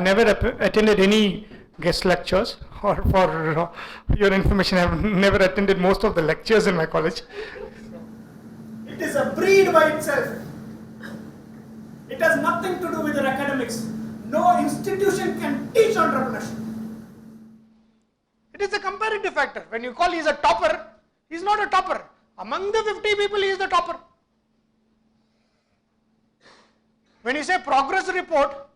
never attended any guest lectures, or for your information, I've never attended most of the lectures in my college. It is a breed by itself. It has nothing to do with their academics. No institution can teach entrepreneurship. It is a comparative factor. When you call he is a topper, he is not a topper. Among the 50 people, he is the topper. When you say progress report,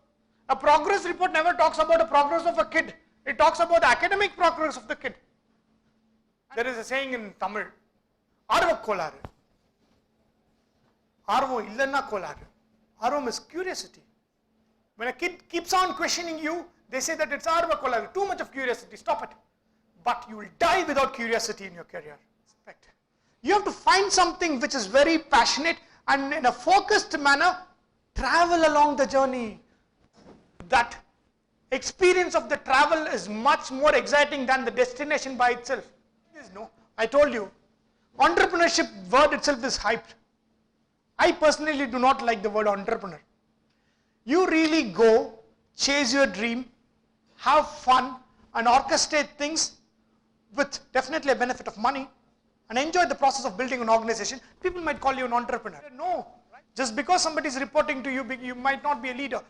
a progress report never talks about the progress of a kid. It talks about the academic progress of the kid. There is a saying in Tamil, Arva Kolaru. Arvo illanna Kolaru. Arvam is curiosity. When a kid keeps on questioning you, they say that it's Arva Kolaru. Too much of curiosity, stop it. But you will die without curiosity in your career. Respect. You have to find something which is very passionate and in a focused manner, travel along the journey. That experience of the travel is much more exciting than the destination by itself. No, I told you, entrepreneurship word itself is hyped. I personally do not like the word entrepreneur. You really go, chase your dream, have fun, and orchestrate things with definitely a benefit of money, and enjoy the process of building an organization. People might call you an entrepreneur. No, just because somebody is reporting to you, you might not be a leader.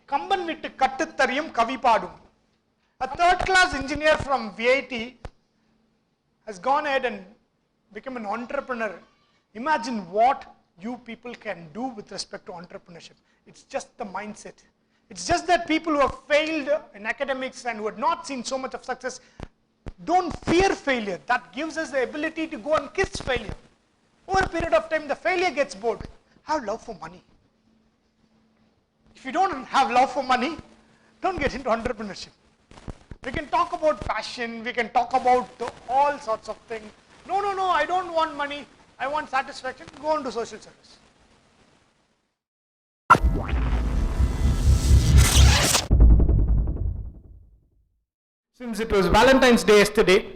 Kamban vittu kattu thariyum kavi paadum. A third-class engineer from VIT has gone ahead and become an entrepreneur. Imagine what you people can do with respect to entrepreneurship. It's just the mindset. It's just that people who have failed in academics and who have not seen so much of success don't fear failure. That gives us the ability to go and kiss failure. Over a period of time, the failure gets bored. Have love for money. If you don't have love for money, don't get into entrepreneurship. We can talk about passion, we can talk about all sorts of things. No, I don't want money, I want satisfaction. Go on to social service. Since it was Valentine's Day yesterday,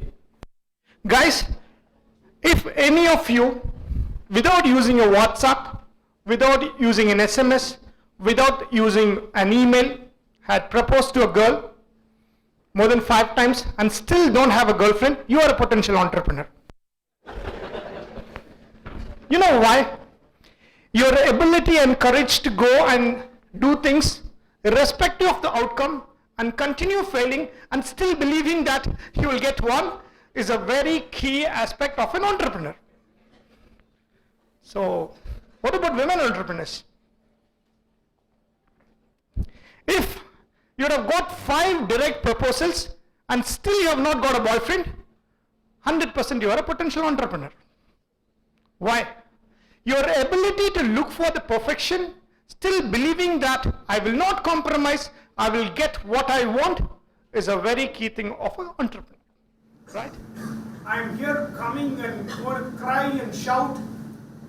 guys, if any of you, without using a WhatsApp, without using an SMS, without using an email, had proposed to a girl more than 5 times and still don't have a girlfriend, you are a potential entrepreneur. You know why? Your ability and courage to go and do things irrespective of the outcome and continue failing and still believing that you will get one is a very key aspect of an entrepreneur. So, what about women entrepreneurs? If you would have got 5 direct proposals and still you have not got a boyfriend, 100% you are a potential entrepreneur. Why? Your ability to look for the perfection, still believing that I will not compromise, I will get what I want, is a very key thing of an entrepreneur. Right? I'm here coming and going to cry and shout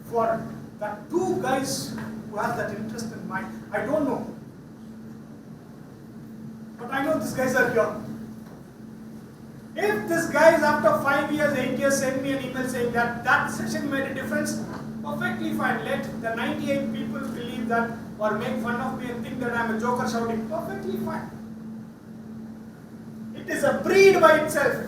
for that 2 guys who have that interest in mind. I don't know. But I know these guys are here. If these guys after 5 years, 8 years send me an email saying that that session made a difference, perfectly fine. Let the 98 people believe that or make fun of me and think that I'm a joker shouting. Perfectly fine. It is a breed by itself.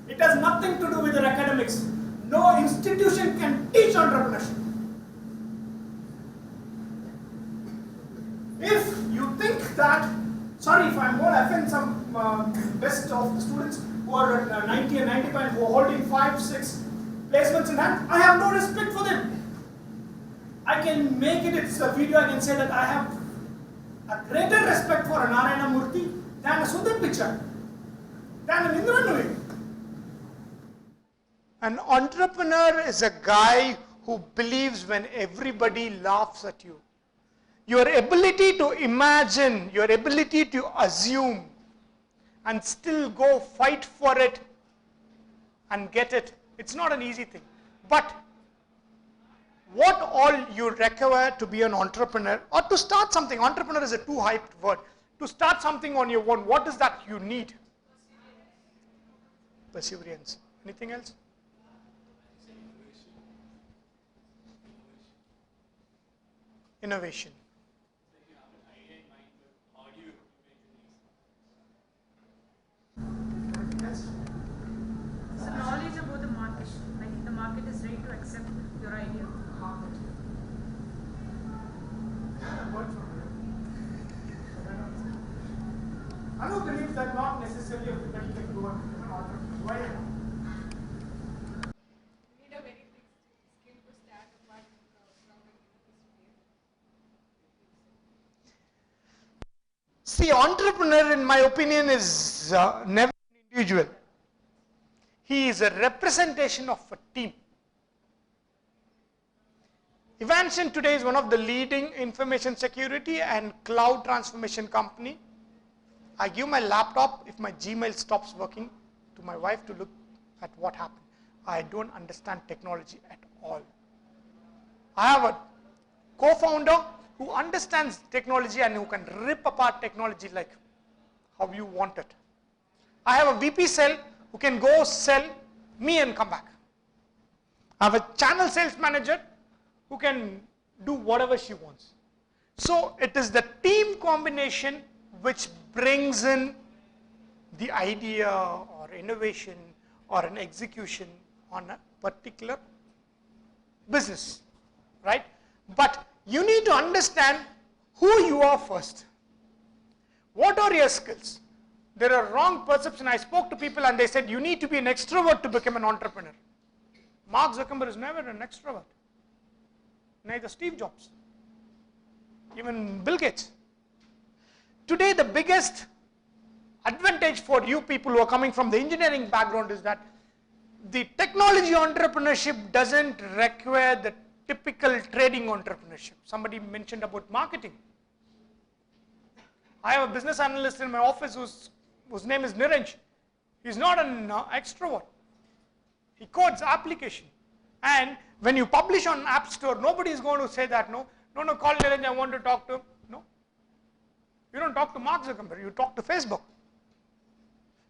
It has nothing to do with their academics. No institution can teach entrepreneurship. If you think that, sorry if I'm going to offend some best of the students who are at 90 and 95 who are holding 5, 6 placements in hand, I have no respect for them. I can make it, it's a video, I can say that I have a greater respect for a Narayana Murthy than a Sundar Pichai, than an Indra Nui. An entrepreneur is a guy who believes when everybody laughs at you. Your ability to imagine, your ability to assume and still go fight for it and get it, it's not an easy thing. But what all you require to be an entrepreneur or to start something, entrepreneur is a too hyped word, to start something on your own, what is that you need? Perseverance. Anything else? Innovation. accept your idea of the market? I don't believe that not necessarily everybody can go and become an entrepreneur. Why not? You need a very big skill to stand apart from the university. See, entrepreneur, in my opinion, is never an individual. He is a representation of a team. Evanson today is one of the leading information security and cloud transformation company. I give my laptop if my Gmail stops working to my wife to look at what happened. I don't understand technology at all. I have a co-founder who understands technology and who can rip apart technology like how you want it. I have a VP sale who can go sell me and come back. I have a channel sales manager who can do whatever she wants. So it is the team combination which brings in the idea or innovation or an execution on a particular business, right? But you need to understand who you are first. What are your skills? There are wrong perceptions. I spoke to people and they said you need to be an extrovert to become an entrepreneur. Mark Zuckerberg is never an extrovert. Neither Steve Jobs. Even Bill Gates. Today the biggest advantage for you people who are coming from the engineering background is that the technology entrepreneurship doesn't require the typical trading entrepreneurship. Somebody mentioned about marketing. I have a business analyst in my office whose name is Niranj. He's not an extrovert. He codes application. And when you publish on App Store, nobody is going to say that, no, call Niranj, I want to talk to him. No. You don't talk to Mark Zuckerberg, you talk to Facebook.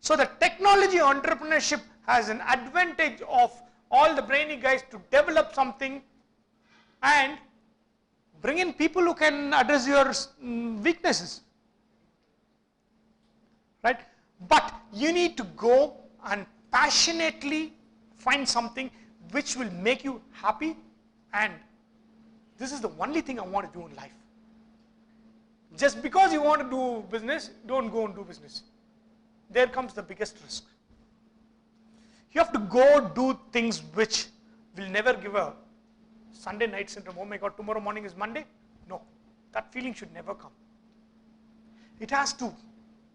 So the technology entrepreneurship has an advantage of all the brainy guys to develop something and bring in people who can address your weaknesses. Right? But you need to go and passionately find something which will make you happy, and this is the only thing I want to do in life. Just because you want to do business, don't go and do business. There comes the biggest risk. You have to go do things which will never give a Sunday night syndrome. Oh my God, tomorrow morning is Monday? No, that feeling should never come. It has to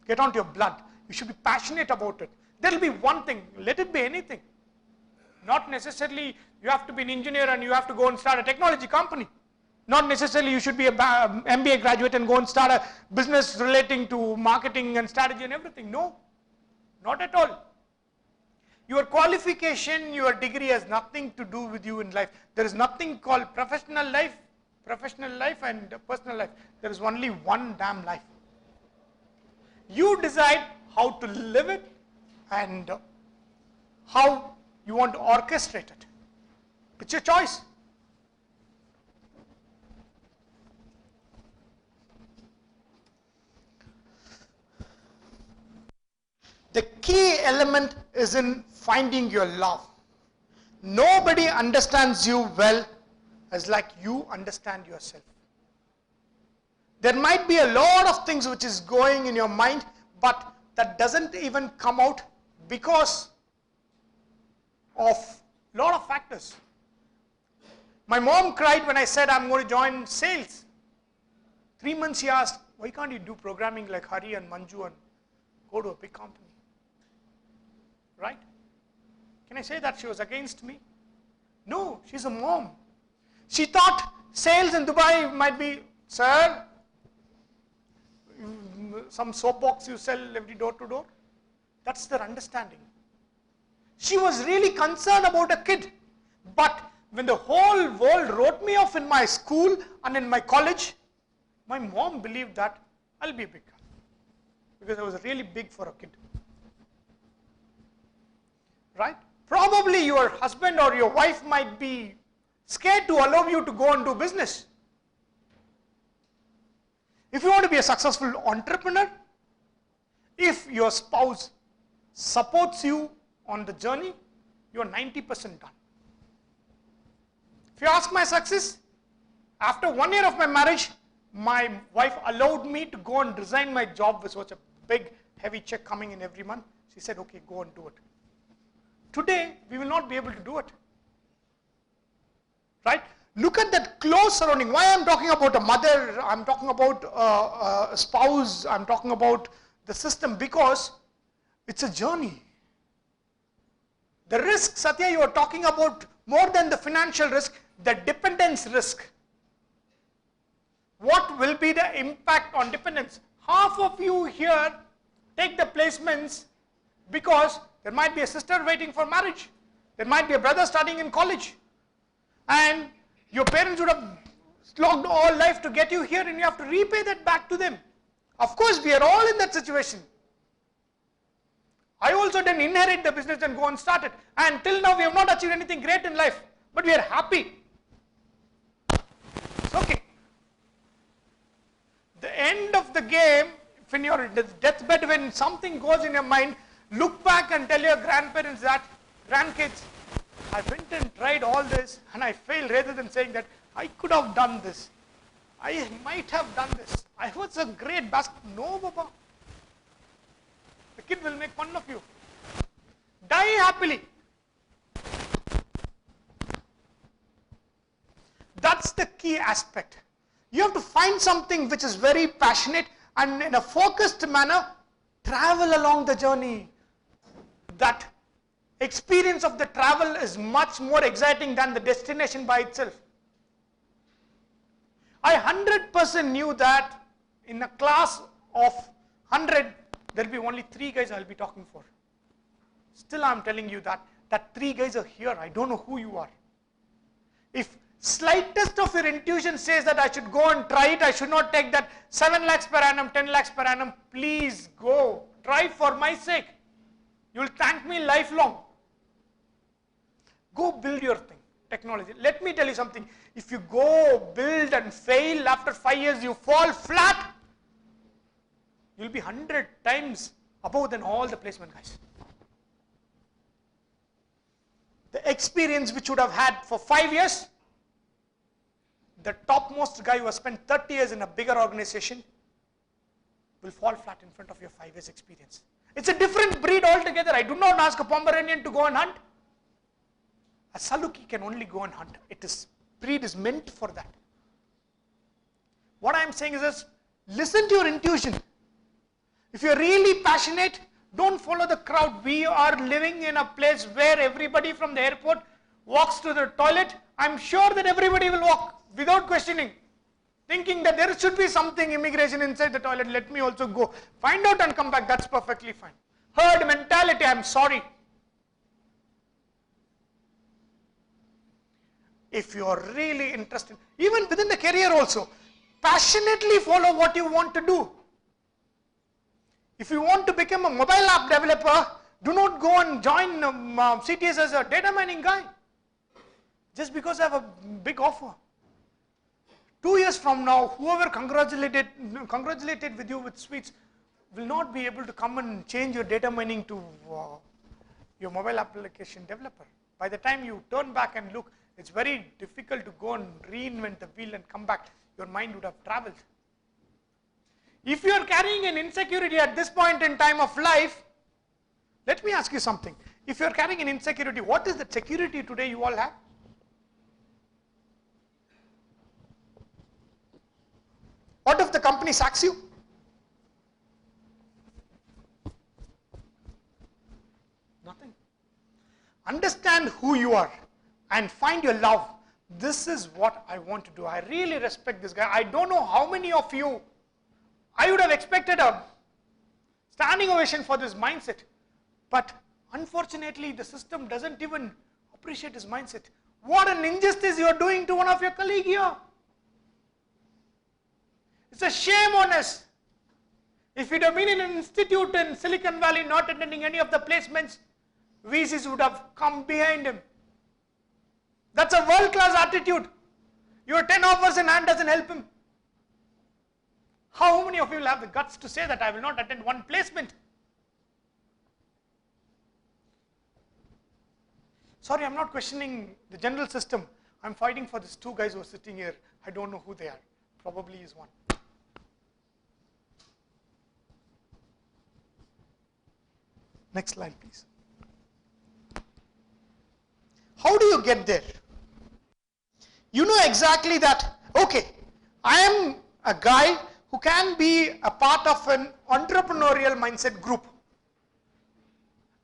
get onto your blood. You should be passionate about it. There will be one thing, let it be anything. Not necessarily you have to be an engineer and you have to go and start a technology company. Not necessarily you should be an MBA graduate and go and start a business relating to marketing and strategy and everything. No, not at all. Your qualification, your degree has nothing to do with you in life. There is nothing called professional life and personal life. There is only one damn life. You decide how to live it and how you want to orchestrate it. It's your choice. The key element is in finding your love. Nobody understands you well as like you understand yourself. There might be a lot of things which is going in your mind, but that doesn't even come out because of a lot of factors. My mom cried when I said I'm going to join sales. 3 months she asked, why can't you do programming like Hari and Manju and go to a big company? Right? Can I say that she was against me? No, she's a mom. She thought sales in Dubai might be, sir, some soapbox you sell every door to door. That's their understanding. She was really concerned about a kid. But when the whole world wrote me off in my school and in my college, my mom believed that I'll be a big guy. Because I was really big for a kid. Right? Probably your husband or your wife might be scared to allow you to go and do business. If you want to be a successful entrepreneur, if your spouse supports you on the journey, you are 90% done. If you ask my success, after 1 year of my marriage, my wife allowed me to go and resign my job with such a big, heavy check coming in every month. She said, okay, go and do it. Today, we will not be able to do it. Right? Look at that close surrounding. Why I'm talking about a mother, I'm talking about a spouse, I'm talking about the system, because it's a journey. The risk, Satya, you are talking about more than the financial risk, the dependence risk. What will be the impact on dependence? Half of you here take the placements because there might be a sister waiting for marriage. There might be a brother studying in college. And your parents would have slogged all life to get you here, and you have to repay that back to them. Of course, we are all in that situation. I also didn't inherit the business and go and start it. And till now, we have not achieved anything great in life. But we are happy. It's okay. The end of the game, when you're in the deathbed, when something goes in your mind, look back and tell your grandparents that, grandkids, I went and tried all this and I failed, rather than saying that I could have done this. I might have done this. I was a great basketball. No, Baba. The kid will make fun of you. Die happily. That's the key aspect. You have to find something which is very passionate, and in a focused manner, travel along the journey. That experience of the travel is much more exciting than the destination by itself. I 100% knew that in a class of 100, there will be only 3 guys I will be talking for. Still I am telling you that 3 guys are here. I don't know who you are. If slightest of your intuition says that I should go and try it, I should not take that 7 lakhs per annum, 10 lakhs per annum, please go. Try for my sake. You will thank me lifelong. Go build your thing, technology. Let me tell you something. If you go build and fail, after 5 years you fall flat, you will be 100 times above than all the placement guys. The experience which you would have had for 5 years, the topmost guy who has spent 30 years in a bigger organization will fall flat in front of your 5 years experience. It's a different breed altogether. I do not ask a Pomeranian to go and hunt. A Saluki can only go and hunt. Breed is meant for that. What I am saying is this, listen to your intuition. If you are really passionate, don't follow the crowd. We are living in a place where everybody from the airport walks to the toilet. I am sure that everybody will walk without questioning, thinking that there should be something immigration inside the toilet. Let me also go. Find out and come back. That's perfectly fine. Herd mentality, I am sorry. If you are really interested, even within the career also, passionately follow what you want to do. If you want to become a mobile app developer, do not go and join CTS as a data mining guy. Just because I have a big offer. 2 years from now, whoever congratulated with you with sweets will not be able to come and change your data mining to your mobile application developer. By the time you turn back and look, it's very difficult to go and reinvent the wheel and come back. Your mind would have traveled. If you are carrying an insecurity at this point in time of life, let me ask you something. If you are carrying an insecurity, what is the security today you all have? What if the company sacks you? Nothing. Understand who you are and find your love. This is what I want to do. I really respect this guy. I don't know how many of you, I would have expected a standing ovation for this mindset. But unfortunately, the system doesn't even appreciate his mindset. What an injustice you are doing to one of your colleagues here. It's a shame on us. If you'd have been in an institute in Silicon Valley not attending any of the placements, VCs would have come behind him. That's a world-class attitude. Your 10 offers in hand doesn't help him. How many of you will have the guts to say that I will not attend one placement? Sorry, I'm not questioning the general system. I'm fighting for these two guys who are sitting here. I don't know who they are. Probably is one. Next slide, please. How do you get there? You know exactly that, okay, I am a guy who can be a part of an entrepreneurial mindset group.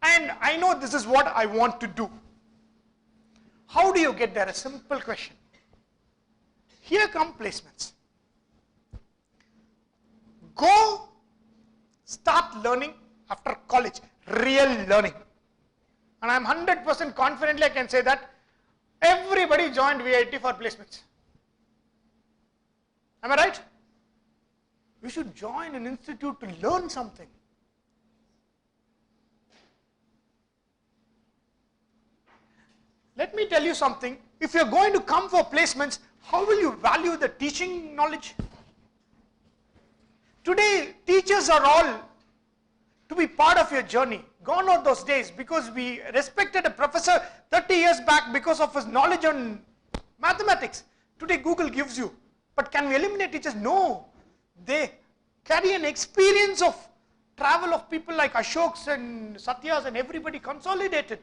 And I know this is what I want to do. How do you get there? A simple question. Here come placements. Go start learning after college, real learning. And I'm 100% confidently I can say that everybody joined VIT for placements. Am I right? You should join an institute to learn something. Let me tell you something. If you're going to come for placements, how will you value the teaching knowledge? Today, teachers are all to be part of your journey. Gone are those days, because we respected a professor 30 years back because of his knowledge on mathematics. Today, Google gives you. But can we eliminate teachers? No. They carry an experience of travel of people like Ashoks and Satyas and everybody consolidated.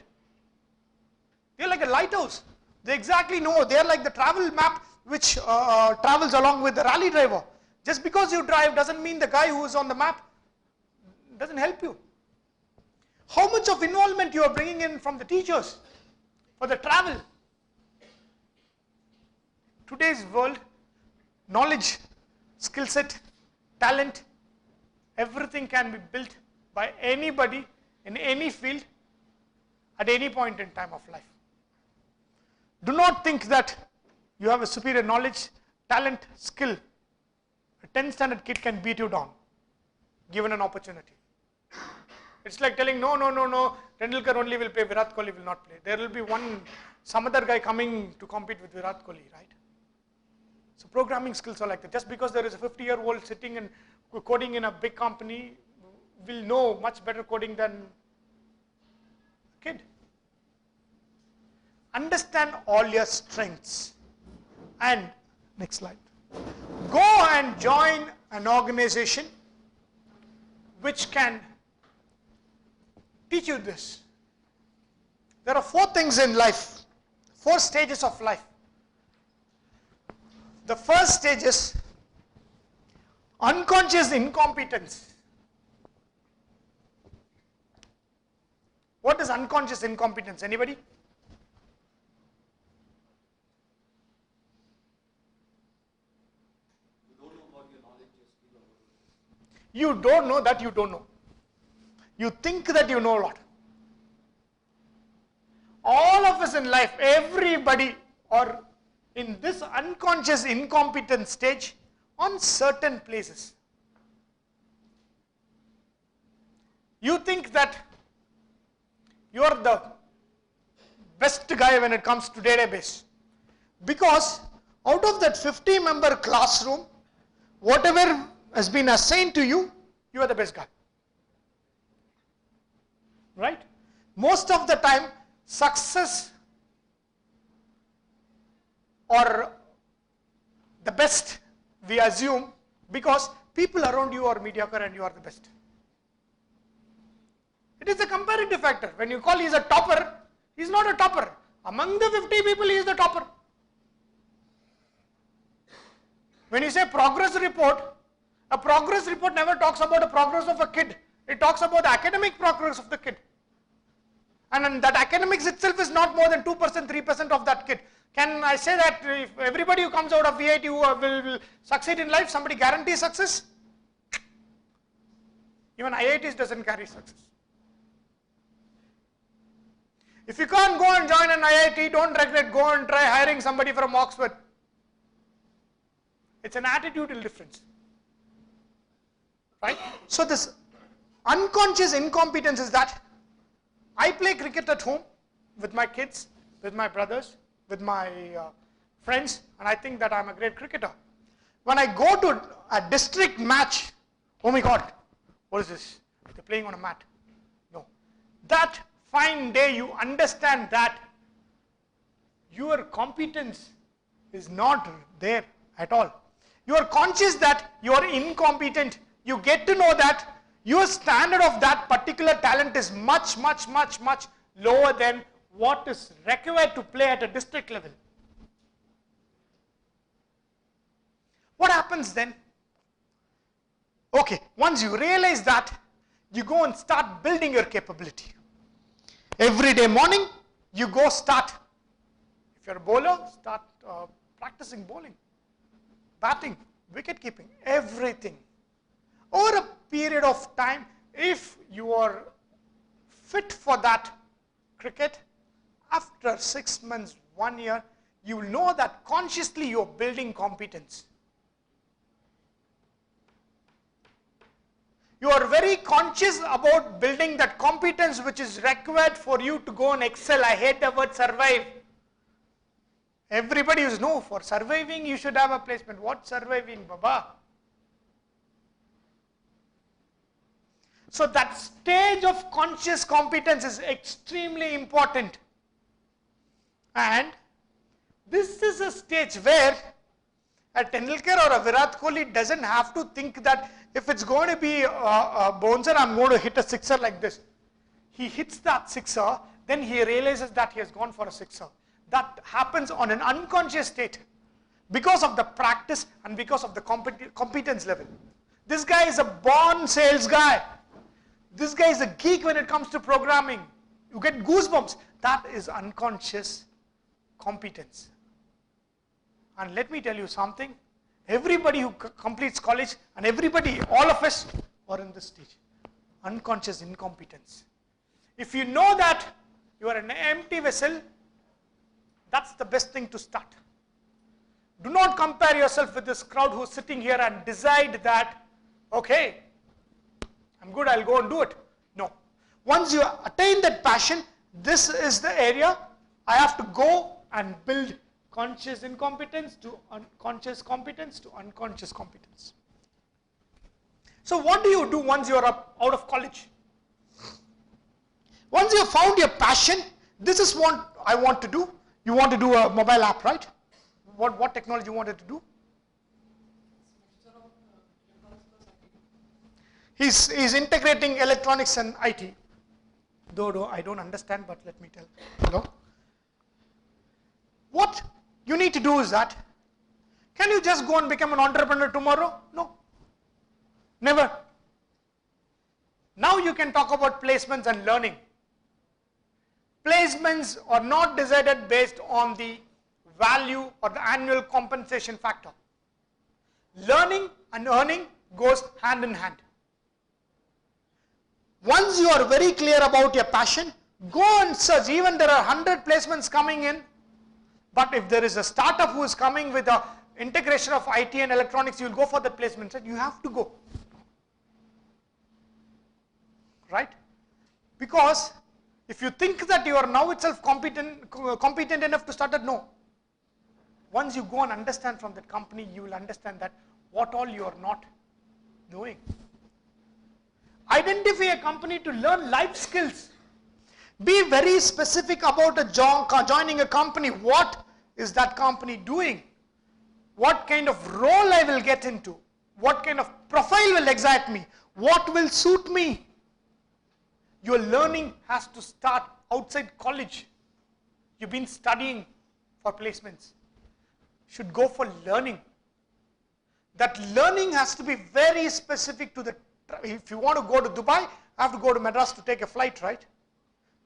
They're like a lighthouse. They exactly know. They're like the travel map which travels along with the rally driver. Just because you drive doesn't mean the guy who is on the map doesn't help you. How much of involvement you are bringing in from the teachers for the travel? Today's world, knowledge, skill set, talent, everything can be built by anybody in any field at any point in time of life. Do not think that you have a superior knowledge, talent, skill. A 10th standard kid can beat you down, given an opportunity. It's like telling, no, Tendulkar only will play, Virat Kohli will not play. There will be some other guy coming to compete with Virat Kohli, right? So programming skills are like that. Just because there is a 50-year-old sitting and coding in a big company will know much better coding than a kid. Understand all your strengths. And next slide. Go and join an organization which can teach you this. There are 4 things in life, 4 stages of life. The first stage is unconscious incompetence. What is unconscious incompetence? Anybody? You don't know that you don't know. You think that you know a lot. All of us in life, everybody are in this unconscious incompetence stage on certain places. You think that you are the best guy when it comes to database, because out of that 50-member classroom, whatever has been assigned to you, you are the best guy. Right? Most of the time, success or the best we assume because people around you are mediocre and you are the best. It is a comparative factor. When you call he is a topper, he is not a topper. Among the 50 people, he is the topper. When you say progress report, a progress report never talks about the progress of a kid. It talks about the academic progress of the kid. And that academics itself is not more than 2%, 3% of that kid. Can I say that if everybody who comes out of VIT will succeed in life, somebody guarantees success? Even IITs doesn't carry success. If you can't go and join an IIT, don't regret, go and try hiring somebody from Oxford. It's an attitudinal difference. Right? So this unconscious incompetence is that I play cricket at home with my kids, with my brothers, with my friends, and I think that I'm a great cricketer. When I go to a district match, oh my God, what is this? They're playing on a mat. No. That fine day you understand that your competence is not there at all. You are conscious that you are incompetent. You get to know that your standard of that particular talent is much lower than what is required to play at a district level. What happens then? Okay, once you realize that, you go and start building your capability. Every day morning, you go start. If you're a bowler, start practicing bowling, batting, wicket keeping, everything. Over a period of time, if you are fit for that cricket, after 6 months, 1 year, you will know that consciously you are building competence. You are very conscious about building that competence which is required for you to go and excel. I hate the word survive. Everybody is no, for surviving you should have a placement. What surviving, Baba? So that stage of conscious competence is extremely important. And this is a stage where a Tendulkar or a Virat Kohli doesn't have to think that if it's going to be a bouncer, I'm going to hit a sixer like this. He hits that sixer, then he realizes that he has gone for a sixer. That happens on an unconscious state because of the practice and because of the competence level. This guy is a born sales guy. This guy is a geek when it comes to programming. You get goosebumps. That is unconscious competence. And let me tell you something. Everybody who completes college and everybody, all of us are in this stage. Unconscious incompetence. If you know that you are an empty vessel, that's the best thing to start. Do not compare yourself with this crowd who's sitting here and decide that, okay, I'm good, I'll go and do it. No. Once you attain that passion, this is the area I have to go and build conscious incompetence to unconscious competence to unconscious competence. So what do you do once you are out of college? Once you have found your passion, this is what I want to do. You want to do a mobile app, right? What technology you wanted to do? He's integrating electronics and IT. Though I don't understand, but let me tell. Hello? What you need to do is that, can you just go and become an entrepreneur tomorrow? No. Never. Now you can talk about placements and learning. Placements are not decided based on the value or the annual compensation factor. Learning and earning goes hand in hand. Once you are very clear about your passion, go and search. Even there are 100 placements coming in, but if there is a startup who is coming with a integration of IT and electronics, you will go for the placement. You have to go. Right? Because if you think that you are now itself competent enough to start it, no. Once you go and understand from that company, you will understand that what all you are not doing. Identify a company to learn life skills. Be very specific about joining a company. What is that company doing? What kind of role I will get into? What kind of profile will excite me? What will suit me? Your learning has to start outside college. You've been studying for placements. Should go for learning. That learning has to be very specific to the. If you want to go to Dubai, I have to go to Madras to take a flight, right?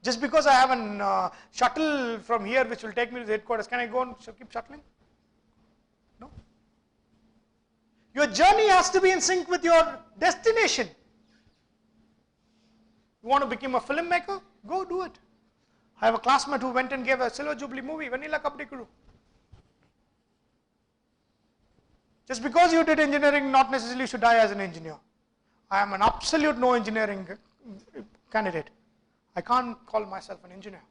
Just because I have a shuttle from here which will take me to the headquarters, can I go and keep shuttling? No. Your journey has to be in sync with your destination. You want to become a filmmaker? Go do it. I have a classmate who went and gave a Silver Jubilee movie, Vanilla Kabaddi Kuru. Just because you did engineering, not necessarily should die as an engineer. I am an absolute no engineering candidate. I can't call myself an engineer.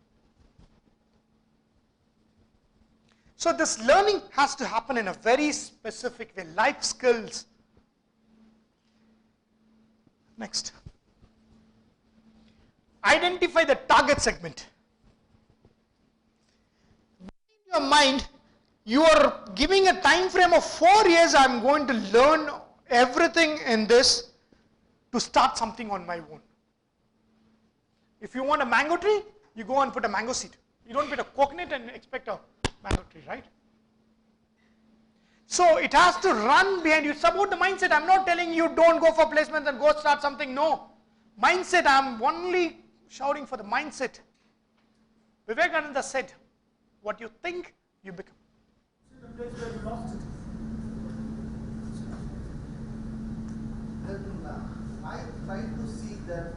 So this learning has to happen in a very specific way. Life skills. Next. Identify the target segment. your mind, you are giving a time frame of 4 years. I'm going to learn everything in this to start something on my own. If you want a mango tree, you go and put a mango seed. You don't put a coconut and expect a mango tree, right? So it has to run behind you. It's about the mindset. I'm not telling you don't go for placements and go start something. No. Mindset, I'm only shouting for the mindset. Vivekananda said, what you think, you become. Then I try to see that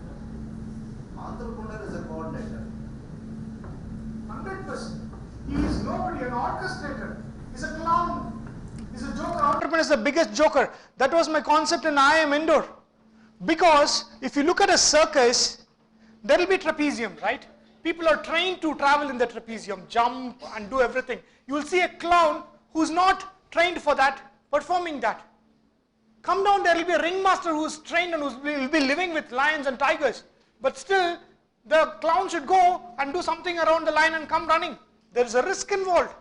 entrepreneur is a coordinator. 100%. He is nobody, an orchestrator. He's a clown. He's a joker. Entrepreneur is the biggest joker. That was my concept in I Am Indoor. Because if you look at a circus, there will be trapezium, right? People are trained to travel in the trapezium, jump and do everything. You will see a clown who's not trained for that, performing that. Come down, there will be a ringmaster who's trained and will be living with lions and tigers. But still, the clown should go and do something around the line and come running. There is a risk involved.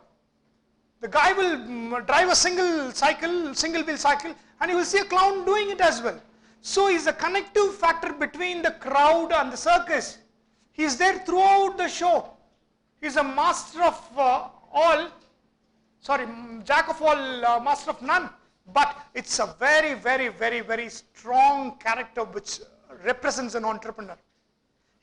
The guy will drive a single wheel cycle, and you will see a clown doing it as well. So he's a connective factor between the crowd and the circus. He is there throughout the show. He's a master of jack of all, master of none. But it's a very, very, very, very strong character which represents an entrepreneur.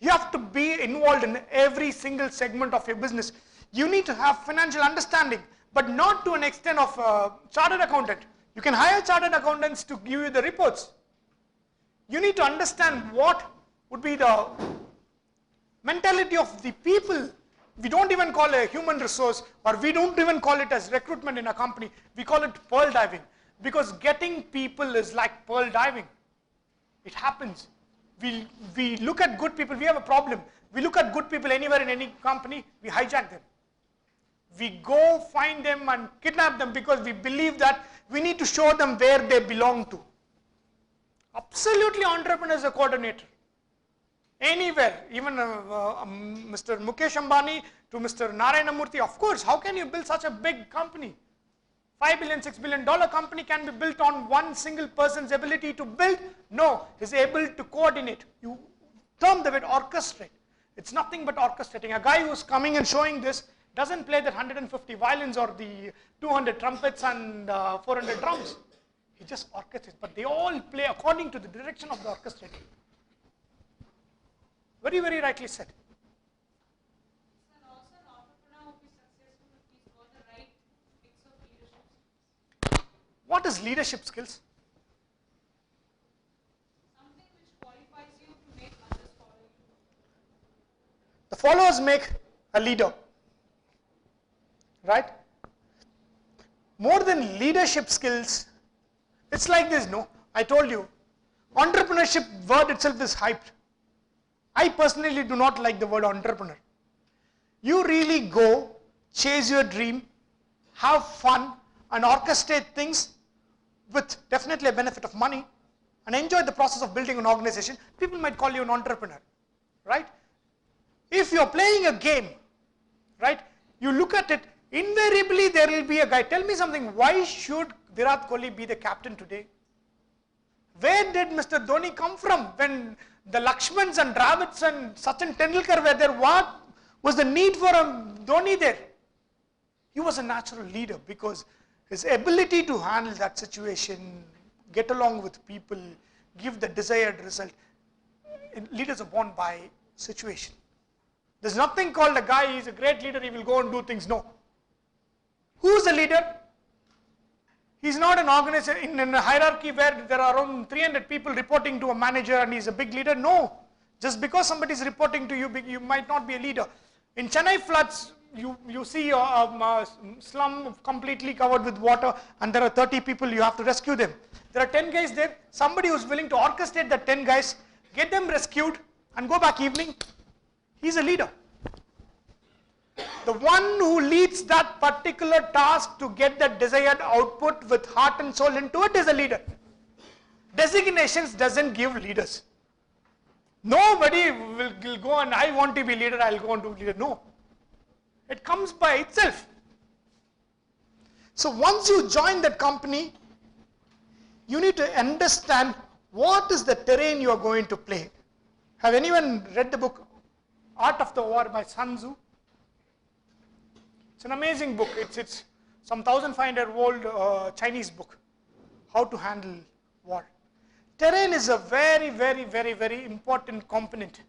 You have to be involved in every single segment of your business. You need to have financial understanding, but not to an extent of a chartered accountant. You can hire chartered accountants to give you the reports. You need to understand what would be the mentality of the people. We don't even call it a human resource, or we don't even call it as recruitment in a company. We call it pearl diving, because getting people is like pearl diving. It happens. We look at good people, we have a problem. We look at good people anywhere in any company, we hijack them. We go find them and kidnap them because we believe that we need to show them where they belong to. Absolutely, entrepreneur is a coordinator. Anywhere, even Mr. Mukesh Ambani to Mr. Narayana Murthy, of course, how can you build such a big company? $5 billion, $6 billion company can be built on one single person's ability to build? No, he's able to coordinate. You term the word orchestrate. It's nothing but orchestrating. A guy who's coming and showing this doesn't play the 150 violins or the 200 trumpets and 400 drums. He just orchestrates, but they all play according to the direction of the orchestrator. Very, very rightly said. And also an entrepreneur will be successful if he's got the right mix of leadership. What is leadership skills? Something which qualifies you to make others follow you. The followers make a leader, right? More than leadership skills, it's like this, no? I told you, entrepreneurship word itself is hyped. I personally do not like the word entrepreneur. You really go, chase your dream, have fun, and orchestrate things with definitely a benefit of money, and enjoy the process of building an organization. People might call you an entrepreneur, right? If you're playing a game, right, you look at it, invariably there will be a guy. Tell me something, why should Virat Kohli be the captain today? Where did Mr. Dhoni come from? When the Lakshmans and Dravids and Sachin Tendulkar were there, what was the need for a Dhoni there? He was a natural leader because his ability to handle that situation, get along with people, give the desired result. Leaders are born by situation. There's nothing called a guy, he's a great leader, he will go and do things. No. Who's a leader? He's not an organization in a hierarchy where there are around 300 people reporting to a manager and he's a big leader. No. Just because somebody is reporting to you, you might not be a leader. In Chennai floods, you see a slum completely covered with water and there are 30 people, you have to rescue them. There are 10 guys there, somebody who's willing to orchestrate that 10 guys, get them rescued and go back evening, he's a leader. The one who leads that particular task to get that desired output with heart and soul into it is a leader. Designations doesn't give leaders. Nobody will go and I want to be leader, I'll go and do leader. No. It comes by itself. So once you join that company, you need to understand what is the terrain you are going to play. Have anyone read the book Art of the War by Sun Tzu? It's an amazing book. It's some 1500-year-old Chinese book. How to handle war. Terrain is a very, very, very, very important component.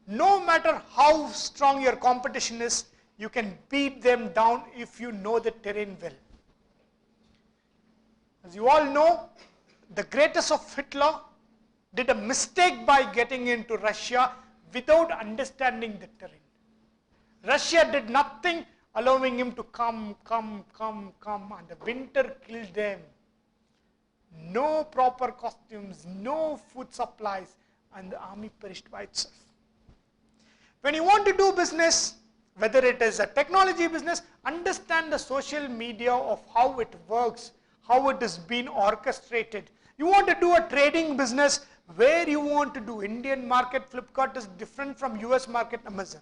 No matter how strong your competition is, you can beat them down if you know the terrain well. As you all know, the greatest of Hitler did a mistake by getting into Russia without understanding the terrain. Russia did nothing, allowing him to come, and the winter killed them. No proper costumes, no food supplies, and the army perished by itself. When you want to do business, whether it is a technology business, understand the social media of how it works, how it is being orchestrated. You want to do a trading business, where you want to do. Indian market, Flipkart is different from US market, Amazon.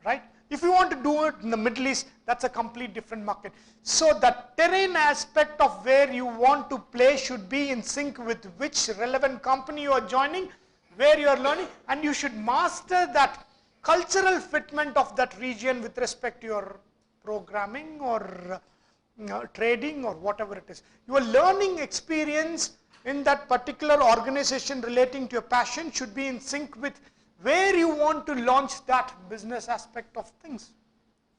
Right? If you want to do it in the Middle East, that's a complete different market. So the terrain aspect of where you want to play should be in sync with which relevant company you are joining, where you are learning, and you should master that cultural fitment of that region with respect to your programming or trading or whatever it is. Your learning experience in that particular organization relating to your passion should be in sync with where you want to launch that business aspect of things.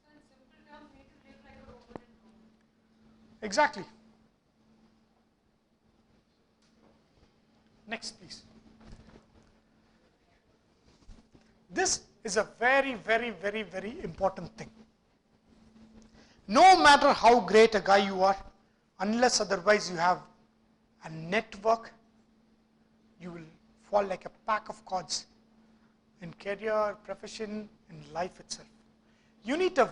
So in simple terms, we need to live like a Roman in Rome. Exactly. Next, please. This is a very, very, very, very important thing. No matter how great a guy you are, unless otherwise you have a network, you will fall like a pack of cards in career, profession, in life itself. You need to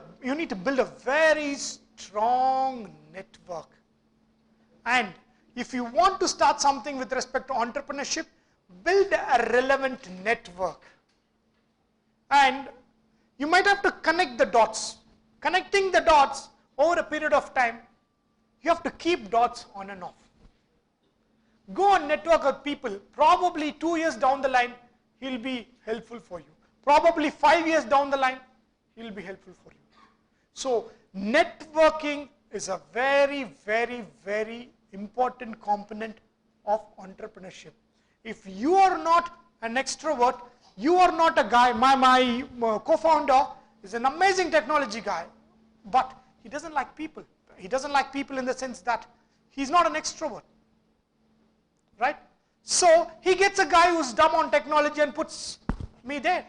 build a very strong network. And if you want to start something with respect to entrepreneurship, build a relevant network. And you might have to connect the dots. Connecting the dots over a period of time, you have to keep dots on and off. Go and network with people. Probably 2 years down the line, he'll be helpful for you. Probably 5 years down the line, he'll be helpful for you. So networking is a very, very, very important component of entrepreneurship. If you are not an extrovert, you are not a guy. My co-founder is an amazing technology guy, but he doesn't like people. He doesn't like people in the sense that he's not an extrovert. Right? So he gets a guy who's dumb on technology and puts me there.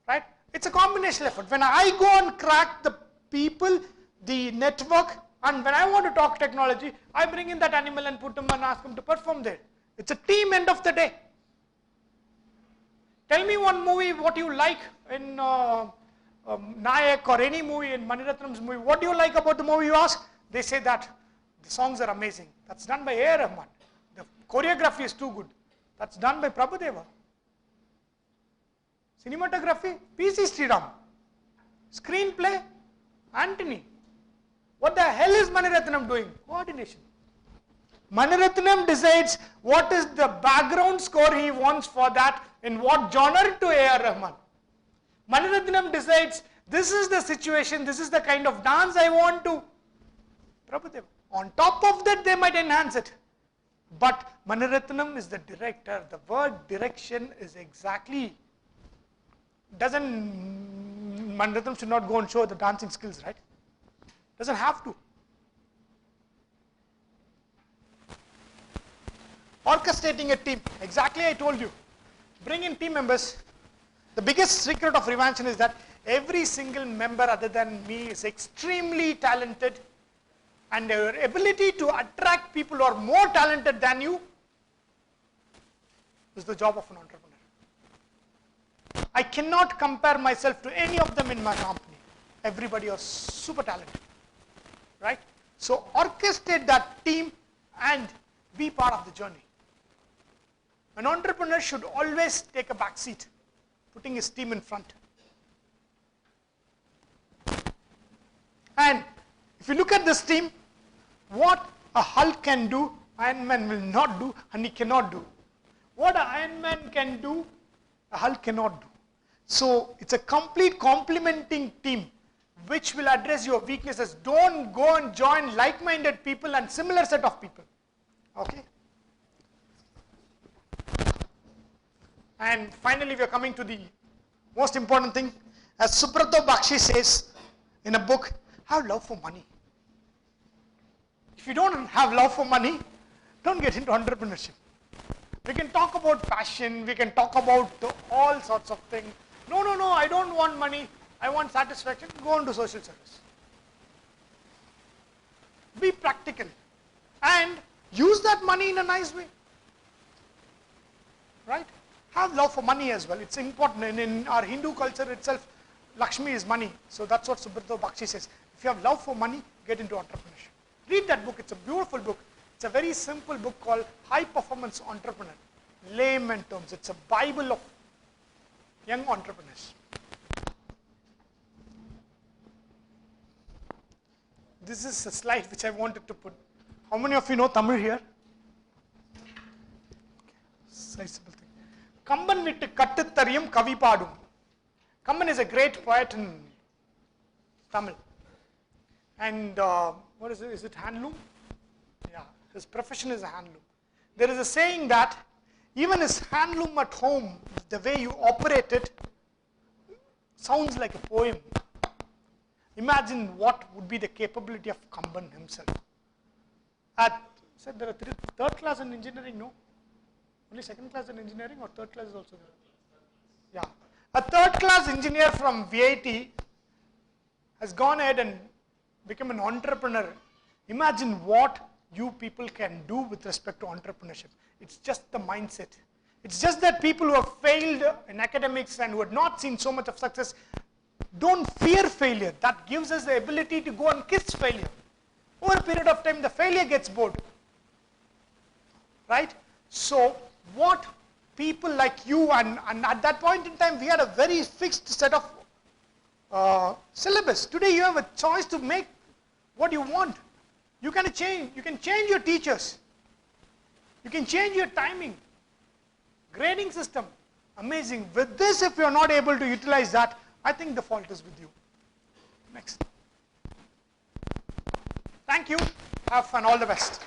Right? It's a combination effort. When I go and crack the people, the network, and when I want to talk technology, I bring in that animal and put him and ask him to perform there. It's a team end of the day. Tell me one movie what you like in Nayak or any movie in Maniratnam's movie. What do you like about the movie you ask? They say that the songs are amazing. That's done by A. Rahman. The choreography is too good. That's done by Prabhudeva. Cinematography, P.C. Sriram. Screenplay, Antony. What the hell is Maniratnam doing? Coordination. Maniratnam decides what is the background score he wants for that, in what genre to A.R. Rahman. Maniratnam decides this is the situation, this is the kind of dance I want to. Prabhudeva. On top of that, they might enhance it. But Maniratnam is the director. The word direction is exactly. Maniratnam should not go and show the dancing skills, right? Doesn't have to. Orchestrating a team. Exactly, I told you. Bring in team members. The biggest secret of Revansion is that every single member other than me is extremely talented, and your ability to attract people who are more talented than you is the job of an entrepreneur. I cannot compare myself to any of them in my company. Everybody is super talented, right? So orchestrate that team and be part of the journey. An entrepreneur should always take a back seat, putting his team in front. And If you look at this team, what a Hulk can do, Iron Man will not do, and he cannot do. What an Iron Man can do, a Hulk cannot do. So it's a complete complementing team which will address your weaknesses. Don't go and join like-minded people and similar set of people. Okay? And finally, we are coming to the most important thing. As Subrata Bakshi says in a book, have love for money. If you don't have love for money, don't get into entrepreneurship. We can talk about passion, we can talk about all sorts of things. No, I don't want money, I want satisfaction. Go into social service. Be practical and use that money in a nice way. Right? Have love for money as well. It's important. In our Hindu culture itself, Lakshmi is money. So that's what Subrata Bakshi says. If you have love for money, get into entrepreneurship. Read that book. It's a beautiful book. It's a very simple book called High Performance Entrepreneur. Layman terms. It's a Bible of young entrepreneurs. This is a slide which I wanted to put. How many of you know Tamil here? Sizable thing. Kamban vittu kattu thariyum kavi paadum. Kamban is a great poet in Tamil. And what is it? Is it handloom? Yeah, his profession is a handloom. There is a saying that even his handloom at home, the way you operate it, sounds like a poem. Imagine what would be the capability of Kamban himself. Said there are third class in engineering, no? Only second class in engineering, or third class is also there? Yeah. A third class engineer from VIT has gone ahead and become an entrepreneur. Imagine what you people can do with respect to entrepreneurship. It's just the mindset. It's just that people who have failed in academics and who have not seen so much of success don't fear failure. That gives us the ability to go and kiss failure. Over a period of time, the failure gets bored. Right? So, what people like you, and at that point in time, we had a very fixed set of syllabus. Today, you have a choice to make what you want. You can change your teachers. You can change your timing. Grading system, amazing. With this, if you are not able to utilize that, I think the fault is with you. Next. Thank you. Have fun. All the best.